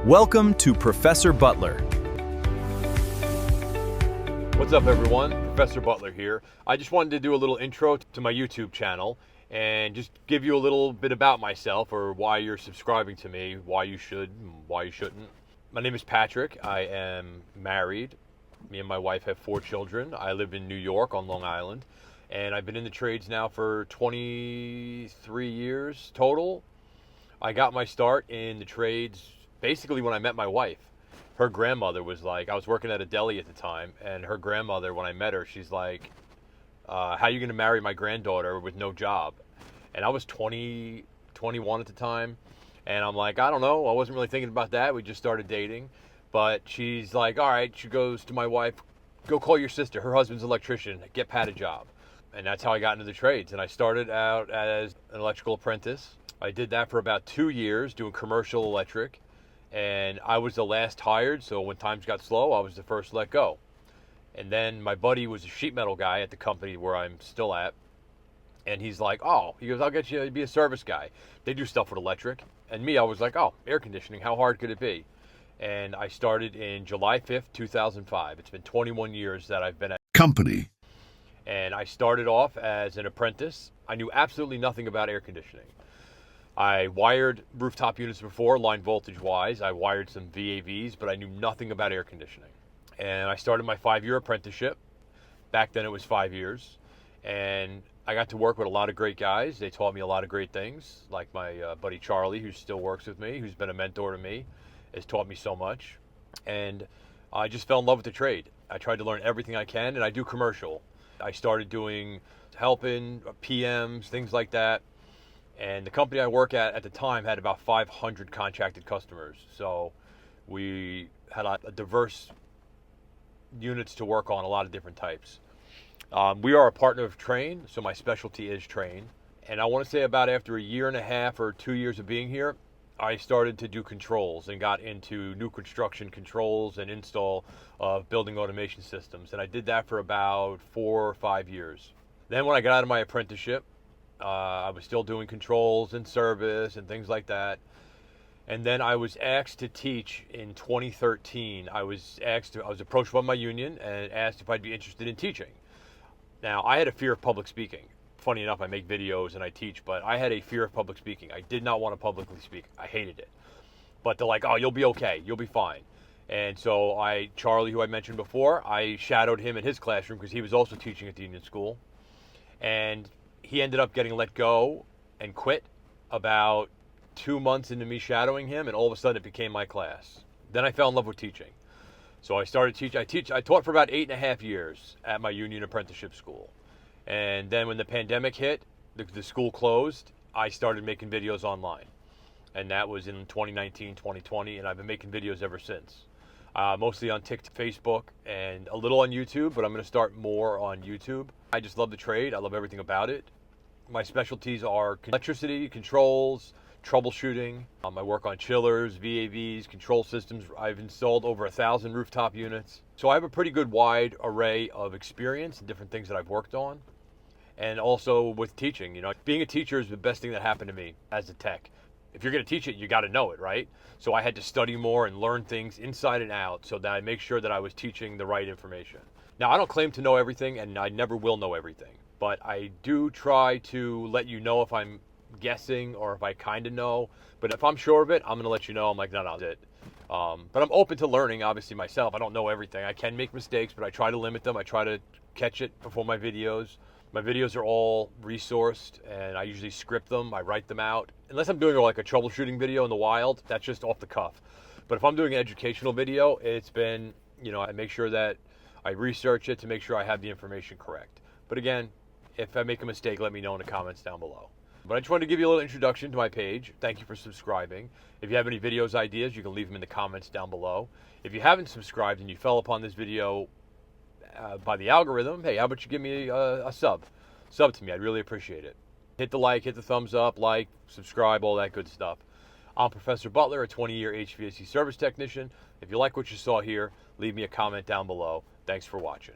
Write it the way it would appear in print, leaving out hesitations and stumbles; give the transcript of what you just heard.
Welcome to Professor Butler. What's up, everyone? Professor Butler here. I just wanted to do a little intro to my YouTube channel and just give you a little bit about myself, or why you're subscribing to me, why you should and why you shouldn't. My name is Patrick. I am married. Me and my wife have 4 children. I live in New York on Long Island, and I've been in the trades now for 23 years total. I got my start in the trades basically when I met my wife. Her grandmother was like, I was working at a deli at the time, and her grandmother, when I met her, she's like, how are you going to marry my granddaughter with no job? And I was 20, 21 at the time, and I'm like, I don't know. I wasn't really thinking about that. We just started dating. But she's like, all right, she goes to my wife, go call your sister. Her husband's an electrician. Get Pat a job. And that's how I got into the trades. And I started out as an electrical apprentice. I did that for about 2 years, doing commercial electric. And I was the last hired, so when times got slow, I was the first let go. And then my buddy was a sheet metal guy at the company where I'm still at. And he's like, he goes, I'll get you to be a service guy. They do stuff with electric. And me, I was like, air conditioning, how hard could it be? And I started in July 5th, 2005. It's been 21 years that I've been at company. And I started off as an apprentice. I knew absolutely nothing about air conditioning. I wired rooftop units before, line voltage wise. I wired some VAVs, but I knew nothing about air conditioning. And I started my 5-year apprenticeship. Back then it was 5 years. And I got to work with a lot of great guys. They taught me a lot of great things, like my buddy Charlie, who still works with me, who's been a mentor to me, has taught me so much. And I just fell in love with the trade. I tried to learn everything I can, and I do commercial. I started doing helping, PMs, things like that. And the company I work at the time had about 500 contracted customers. So we had a diverse units to work on, a lot of different types. We are a partner of Train, so my specialty is Train. And I want to say about after a year and a half or 2 years of being here, I started to do controls and got into new construction controls and install of building automation systems. And I did that for about 4 or 5 years. Then when I got out of my apprenticeship, I was still doing controls and service and things like that. And then I was asked to teach in 2013. I was approached by my union and asked if I'd be interested in teaching. Now, I had a fear of public speaking. Funny enough, I make videos and I teach, but I had a fear of public speaking. I did not want to publicly speak. I hated it. But they're like, you'll be okay. You'll be fine. And so Charlie, who I mentioned before, I shadowed him in his classroom because he was also teaching at the union school. And he ended up getting let go and quit about 2 months into me shadowing him, and all of a sudden it became my class. Then I fell in love with teaching. So I started teaching. I taught for about 8.5 years at my union apprenticeship school. And then when the pandemic hit, the school closed, I started making videos online. And that was in 2019, 2020, and I've been making videos ever since. Mostly on TikTok, Facebook, and a little on YouTube, but I'm going to start more on YouTube. I just love the trade. I love everything about it. My specialties are electricity, controls, troubleshooting. I work on chillers, VAVs, control systems. I've installed over 1,000 rooftop units. So I have a pretty good wide array of experience and different things that I've worked on. And also with teaching, being a teacher is the best thing that happened to me as a tech. If you're going to teach it, you got to know it, right? So I had to study more and learn things inside and out so that I make sure that I was teaching the right information. Now, I don't claim to know everything, and I never will know everything. But I do try to let you know if I'm guessing or if I kind of know. But if I'm sure of it, I'm going to let you know. I'm like, no, that's it. But I'm open to learning, obviously, myself. I don't know everything. I can make mistakes, but I try to limit them. I try to catch it before my videos. My videos are all resourced, and I usually script them. I write them out. Unless I'm doing like a troubleshooting video in the wild, that's just off the cuff. But if I'm doing an educational video, it's been, I make sure that I research it to make sure I have the information correct. But again, if I make a mistake, let me know in the comments down below. But I just wanted to give you a little introduction to my page. Thank you for subscribing. If you have any videos ideas, you can leave them in the comments down below. If you haven't subscribed and you fell upon this video by the algorithm, hey, how about you give me a sub to me? I'd really appreciate it. Hit the like, hit the thumbs up, subscribe, all that good stuff. I'm Professor Butler, a 20-year HVAC service technician. If you like what you saw here, leave me a comment down below. Thanks for watching.